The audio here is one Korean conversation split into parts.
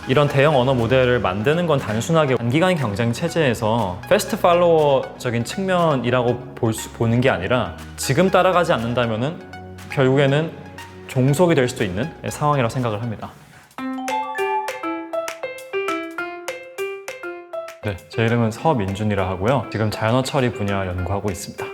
이런 대형 언어 모델을 만드는 건 단순하게 단기간 경쟁 체제에서 패스트 팔로워적인 측면이라고 보는 게 아니라 지금 따라가지 않는다면은 결국에는 종속이 될 수도 있는 상황이라고 생각을 합니다. 네, 제 이름은 서민준이라 하고요. 지금 자연어 처리 분야 연구하고 있습니다.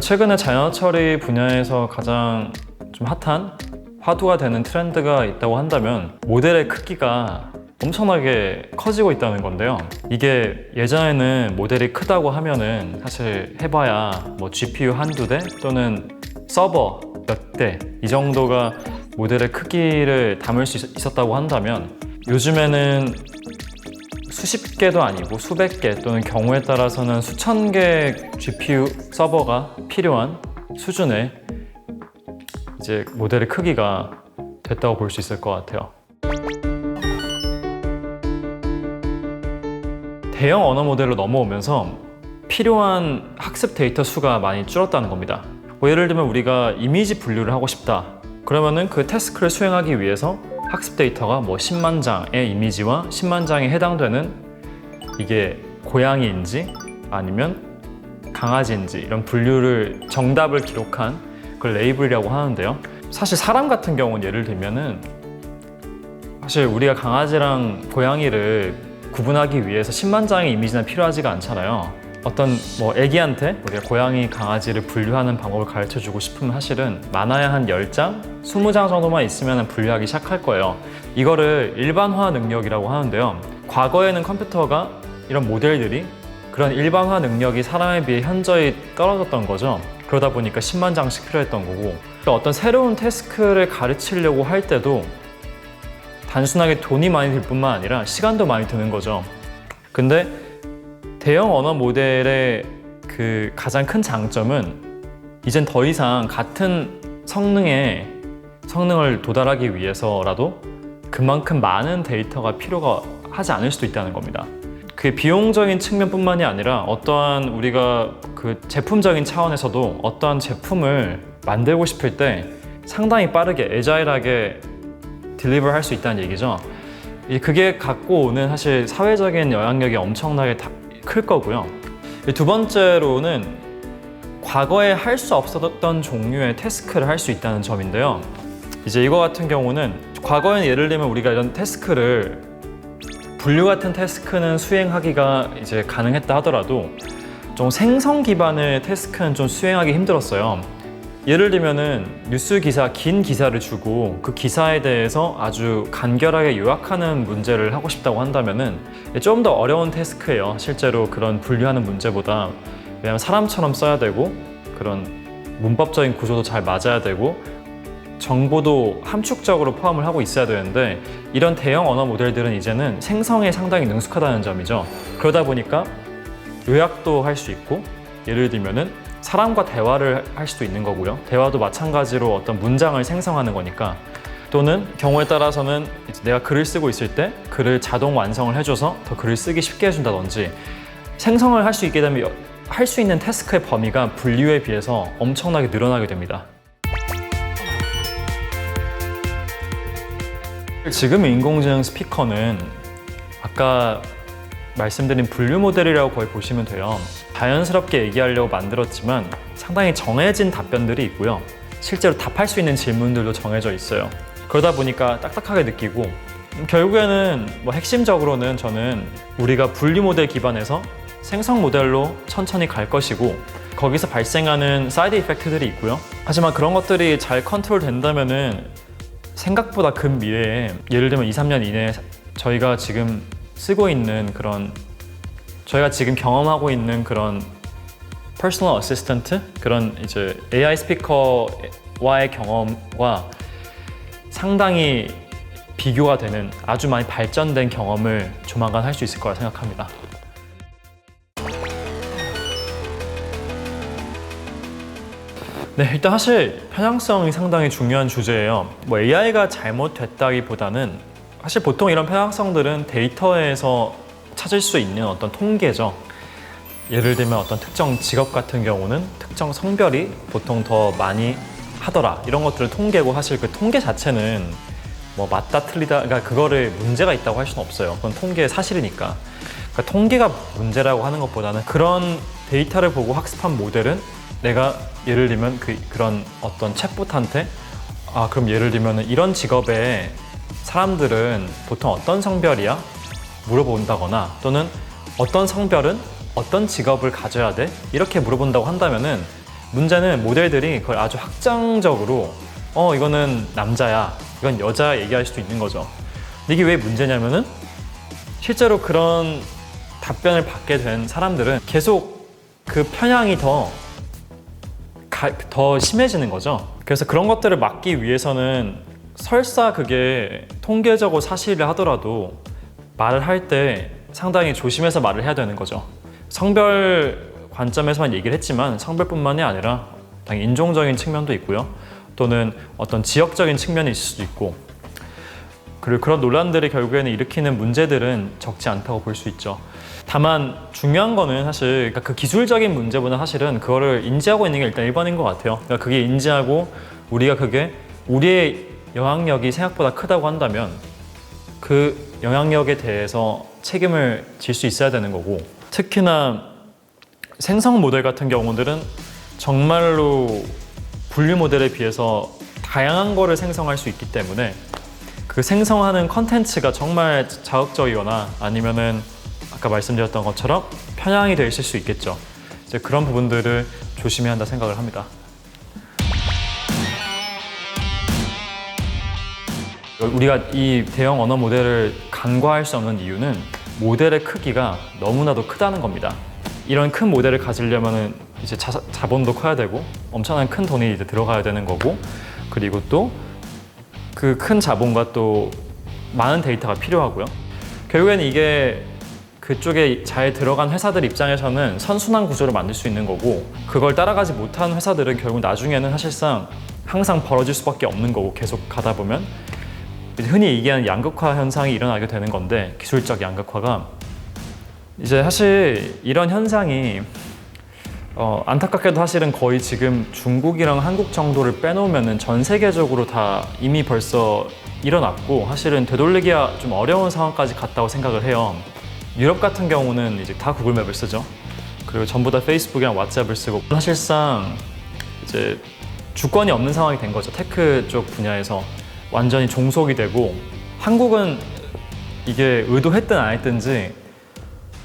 최근에 자연어 처리 분야에서 가장 좀 핫한 화두가 되는 트렌드가 있다고 한다면 모델의 크기가 엄청나게 커지고 있다는 건데요. 이게 예전에는 모델이 크다고 하면은 사실 해봐야 뭐 GPU 한두 대 또는 서버 몇 대 이 정도가 모델의 크기를 담을 수 있었다고 한다면 요즘에는 수십 개도 아니고 수백 개 또는 경우에 따라서는 수천 개의 GPU 서버가 필요한 수준의 이제 모델의 크기가 됐다고 볼 수 있을 것 같아요. 대형 언어 모델로 넘어오면서 필요한 학습 데이터 수가 많이 줄었다는 겁니다. 뭐 예를 들면 우리가 이미지 분류를 하고 싶다. 그러면은 그 태스크를 수행하기 위해서 학습 데이터가 뭐 10만 장의 이미지와 10만 장에 해당되는 이게 고양이인지 아니면 강아지인지 이런 분류를 정답을 기록한 그걸 레이블이라고 하는데요. 사실 사람 같은 경우는 예를 들면은 사실 우리가 강아지랑 고양이를 구분하기 위해서 10만 장의 이미지는 필요하지가 않잖아요. 어떤 뭐 애기한테 우리가 고양이, 강아지를 분류하는 방법을 가르쳐주고 싶으면 사실은 많아야 한 10장, 20장 정도만 있으면 분류하기 시작할 거예요. 이거를 일반화 능력이라고 하는데요. 과거에는 컴퓨터가 이런 모델들이 그런 일반화 능력이 사람에 비해 현저히 떨어졌던 거죠. 그러다 보니까 10만 장씩 필요했던 거고 어떤 새로운 태스크를 가르치려고 할 때도 단순하게 돈이 많이 들 뿐만 아니라 시간도 많이 드는 거죠. 근데 대형 언어 모델의 그 가장 큰 장점은 이젠 더 이상 같은 성능을 도달하기 위해서라도 그만큼 많은 데이터가 필요가 하지 않을 수도 있다는 겁니다. 그게 비용적인 측면뿐만이 아니라 어떠한 우리가 그 제품적인 차원에서도 어떠한 제품을 만들고 싶을 때 상당히 빠르게 애자일하게 딜리버 할 수 있다는 얘기죠. 그게 갖고 오는 사실 사회적인 영향력이 엄청나게 클 거고요. 두 번째로는 과거에 할 수 없었던 종류의 태스크를 할 수 있다는 점인데요. 이제 이거 같은 경우는 과거에는 예를 들면 우리가 이런 태스크를 분류 같은 태스크는 수행하기가 이제 가능했다 하더라도 좀 생성 기반의 태스크는 좀 수행하기 힘들었어요. 예를 들면은 뉴스 기사, 긴 기사를 주고 그 기사에 대해서 아주 간결하게 요약하는 문제를 하고 싶다고 한다면은 좀 더 어려운 태스크예요. 실제로 그런 분류하는 문제보다. 왜냐하면 사람처럼 써야 되고 그런 문법적인 구조도 잘 맞아야 되고 정보도 함축적으로 포함을 하고 있어야 되는데 이런 대형 언어 모델들은 이제는 생성에 상당히 능숙하다는 점이죠. 그러다 보니까 요약도 할 수 있고 예를 들면은 사람과 대화를 할 수도 있는 거고요. 대화도 마찬가지로 어떤 문장을 생성하는 거니까 또는 경우에 따라서는 내가 글을 쓰고 있을 때 글을 자동 완성을 해줘서 더 글을 쓰기 쉽게 해준다든지 생성을 할 수 있게 되면 할 수 있는 태스크의 범위가 분류에 비해서 엄청나게 늘어나게 됩니다. 지금 인공지능 스피커는 아까 말씀드린 분류 모델이라고 거의 보시면 돼요. 자연스럽게 얘기하려고 만들었지만 상당히 정해진 답변들이 있고요. 실제로 답할 수 있는 질문들도 정해져 있어요. 그러다 보니까 딱딱하게 느끼고 결국에는 뭐 핵심적으로는 저는 우리가 분류 모델 기반에서 생성 모델로 천천히 갈 것이고 거기서 발생하는 사이드 이펙트들이 있고요. 하지만 그런 것들이 잘 컨트롤 된다면은 생각보다 근미래에 예를 들면 2, 3년 이내에 저희가 지금 쓰고 있는 그런 저희가 지금 경험하고 있는 그런 퍼스널 어시스턴트 그런 이제 AI 스피커와의 경험과 상당히 비교가 되는 아주 많이 발전된 경험을 조만간 할 수 있을 거라 생각합니다. 네, 일단 사실 편향성이 상당히 중요한 주제예요. 뭐 AI가 잘못됐다기보다는 사실 보통 이런 편향성들은 데이터에서 찾을 수 있는 어떤 통계죠. 예를 들면 어떤 특정 직업 같은 경우는 특정 성별이 보통 더 많이 하더라, 이런 것들을 통계고, 사실 그 통계 자체는 뭐 맞다 틀리다, 그러니까 그거를 문제가 있다고 할 수는 없어요. 그건 통계의 사실이니까. 그러니까 통계가 문제라고 하는 것보다는 그런 데이터를 보고 학습한 모델은 내가 예를 들면 그런 어떤 챗봇한테 그럼 예를 들면 이런 직업의 사람들은 보통 어떤 성별이야? 물어본다거나, 또는 어떤 성별은 어떤 직업을 가져야 돼? 이렇게 물어본다고 한다면은 문제는 모델들이 그걸 아주 확장적으로 이거는 남자야, 이건 여자 얘기할 수도 있는 거죠. 근데 이게 왜 문제냐면은 실제로 그런 답변을 받게 된 사람들은 계속 그 편향이 더 심해지는 거죠. 그래서 그런 것들을 막기 위해서는 설사 그게 통계적으로 사실을 하더라도 말을 할 때 상당히 조심해서 말을 해야 되는 거죠. 성별 관점에서만 얘기를 했지만 성별뿐만이 아니라 당연히 인종적인 측면도 있고요. 또는 어떤 지역적인 측면이 있을 수도 있고, 그리고 그런 논란들이 결국에는 일으키는 문제들은 적지 않다고 볼 수 있죠. 다만 중요한 거는 사실 그러니까 그 기술적인 문제보다 사실은 그거를 인지하고 있는 게 일단 1번인 것 같아요. 그러니까 그게 인지하고 우리가 그게 우리의 영향력이 생각보다 크다고 한다면 그 영향력에 대해서 책임을 질 수 있어야 되는 거고, 특히나 생성 모델 같은 경우들은 정말로 분류 모델에 비해서 다양한 거를 생성할 수 있기 때문에 그 생성하는 컨텐츠가 정말 자극적이거나 아니면은 아까 말씀드렸던 것처럼 편향이 돼 있을 수 있겠죠. 이제 그런 부분들을 조심해야 한다 생각을 합니다. 우리가 이 대형 언어 모델을 간과할 수 없는 이유는 모델의 크기가 너무나도 크다는 겁니다. 이런 큰 모델을 가지려면은 이제 자본도 커야 되고 엄청난 큰 돈이 이제 들어가야 되는 거고, 그리고 또 그 큰 자본과 또 많은 데이터가 필요하고요. 결국에는 이게 그쪽에 잘 들어간 회사들 입장에서는 선순환 구조를 만들 수 있는 거고, 그걸 따라가지 못한 회사들은 결국 나중에는 사실상 항상 벌어질 수밖에 없는 거고, 계속 가다 보면 흔히 얘기하는 양극화 현상이 일어나게 되는 건데, 기술적 양극화가 이제 사실 이런 현상이 안타깝게도 사실은 거의 지금 중국이랑 한국 정도를 빼놓으면 전 세계적으로 다 이미 벌써 일어났고, 사실은 되돌리기가 좀 어려운 상황까지 갔다고 생각을 해요. 유럽 같은 경우는 이제 다 구글맵을 쓰죠. 그리고 전부 다 페이스북이랑 왓츠앱을 쓰고, 사실상 이제 주권이 없는 상황이 된 거죠. 테크 쪽 분야에서 완전히 종속이 되고, 한국은 이게 의도했든 안 했든지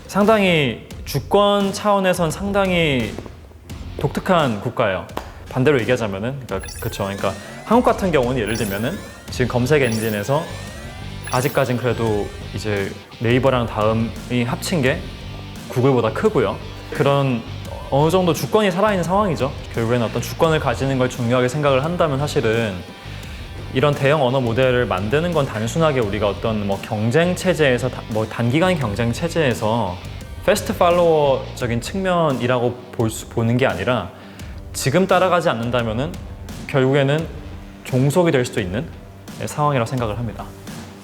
상당히 주권 차원에선 상당히 독특한 국가예요. 반대로 얘기하자면은, 그러니까 한국 같은 경우는 예를 들면은 지금 검색 엔진에서 아직까진 그래도 이제 네이버랑 다음이 합친 게 구글보다 크고요. 그런 어느 정도 주권이 살아있는 상황이죠. 결국에는 어떤 주권을 가지는 걸 중요하게 생각을 한다면 사실은 이런 대형 언어 모델을 만드는 건 단순하게 우리가 어떤 뭐 경쟁 체제에서 단기간 경쟁 체제에서 패스트 팔로워적인 측면이라고 보는 게 아니라, 지금 따라가지 않는다면은 결국에는 종속이 될 수도 있는 상황이라고 생각을 합니다.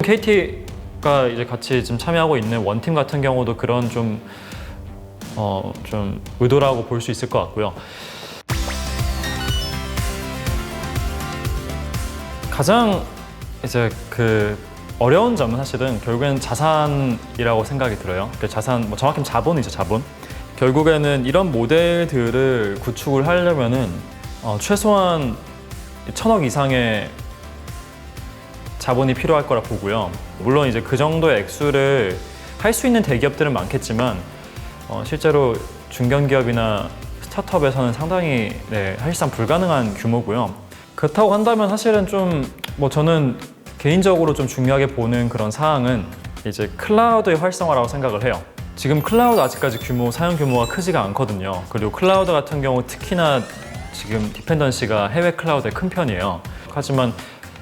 KT가 이제 같이 지금 참여하고 있는 원팀 같은 경우도 그런 좀 의도라고 볼 수 있을 것 같고요. 가장 이제 그 어려운 점은 사실은 결국에는 자산이라고 생각이 들어요. 자산, 정확히는 자본이죠, 자본. 결국에는 이런 모델들을 구축을 하려면은 최소한 1,000억 이상의 자본이 필요할 거라 보고요. 물론 이제 그 정도의 액수를 할 수 있는 대기업들은 많겠지만 실제로 중견기업이나 스타트업에서는 상당히 사실상 불가능한 규모고요. 그렇다고 한다면 사실은 저는 개인적으로 좀 중요하게 보는 그런 사항은 이제 클라우드의 활성화라고 생각을 해요. 지금 클라우드 아직까지 사용 규모가 크지가 않거든요. 그리고 클라우드 같은 경우 특히나 지금 디펜던시가 해외 클라우드에 큰 편이에요. 하지만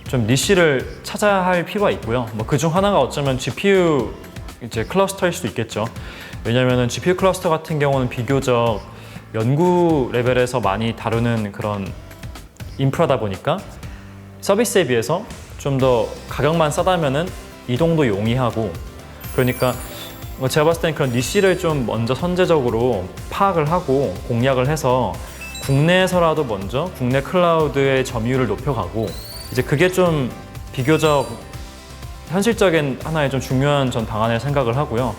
좀 니쉬를 찾아야 할 필요가 있고요. 그중 하나가 어쩌면 GPU 이제 클러스터일 수도 있겠죠. 왜냐면은 GPU 클러스터 같은 경우는 비교적 연구 레벨에서 많이 다루는 그런 인프라다 보니까 서비스에 비해서 좀 더 가격만 싸다면은 이동도 용이하고, 그러니까 제가 봤을 땐 그런 니시를 좀 먼저 선제적으로 파악을 하고 공략을 해서 국내에서라도 먼저 국내 클라우드의 점유율을 높여가고 이제 그게 좀 비교적 현실적인 하나의 좀 중요한 전 방안을 생각을 하고요.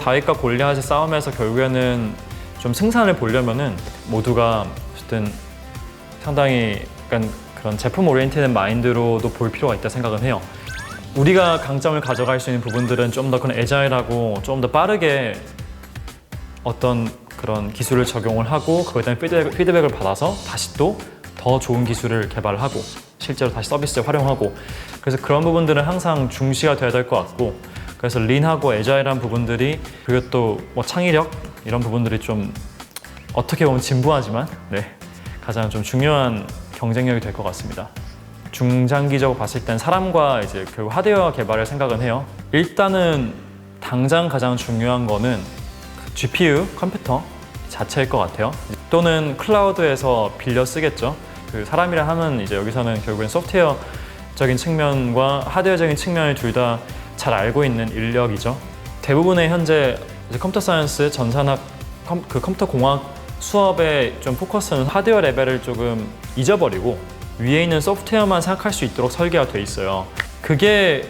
다윗과 골리앗의 싸움에서 결국에는 좀 승산을 보려면은 모두가 어쨌든 상당히 약간 그런 제품 오리엔티드 마인드로도 볼 필요가 있다 생각은 해요. 우리가 강점을 가져갈 수 있는 부분들은 좀 더 그런 애자일하고 좀 더 빠르게 어떤 그런 기술을 적용을 하고 그거에 대한 피드백을 받아서 다시 또 더 좋은 기술을 개발하고 실제로 다시 서비스에 활용하고 그래서 그런 부분들은 항상 중시가 돼야 될 것 같고 그래서 린하고 애자일한 부분들이 그리고 또 뭐 창의력 이런 부분들이 좀 어떻게 보면 진부하지만 가장 좀 중요한 경쟁력이 될 것 같습니다. 중장기적으로 봤을 땐 사람과 이제 결국 하드웨어 개발을 생각은 해요. 일단은 당장 가장 중요한 거는 GPU 컴퓨터 자체일 것 같아요. 또는 클라우드에서 빌려 쓰겠죠. 그 사람이라 하면 이제 여기서는 결국엔 소프트웨어적인 측면과 하드웨어적인 측면을 둘 다 잘 알고 있는 인력이죠. 대부분의 현재 컴퓨터 사이언스 전산학 컴퓨터 공학 수업의 좀 포커스는 하드웨어 레벨을 조금 잊어버리고 위에 있는 소프트웨어만 생각할 수 있도록 설계가 돼 있어요. 그게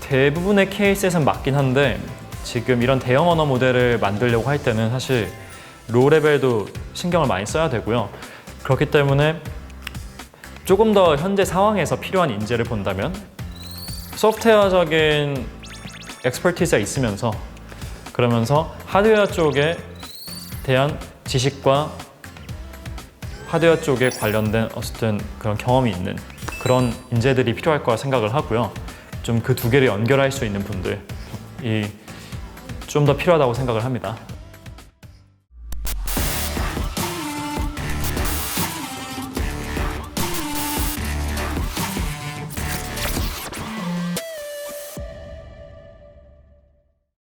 대부분의 케이스에선 맞긴 한데 지금 이런 대형 언어 모델을 만들려고 할 때는 사실 로우 레벨도 신경을 많이 써야 되고요. 그렇기 때문에 조금 더 현재 상황에서 필요한 인재를 본다면 소프트웨어적인 엑스퍼티스가 있으면서 그러면서 하드웨어 쪽에 대한 지식과 하드웨어 쪽에 관련된 어쨌든 그런 경험이 있는 그런 인재들이 필요할 거라 생각을 하고요. 좀 그 두 개를 연결할 수 있는 분들이 좀 더 필요하다고 생각을 합니다.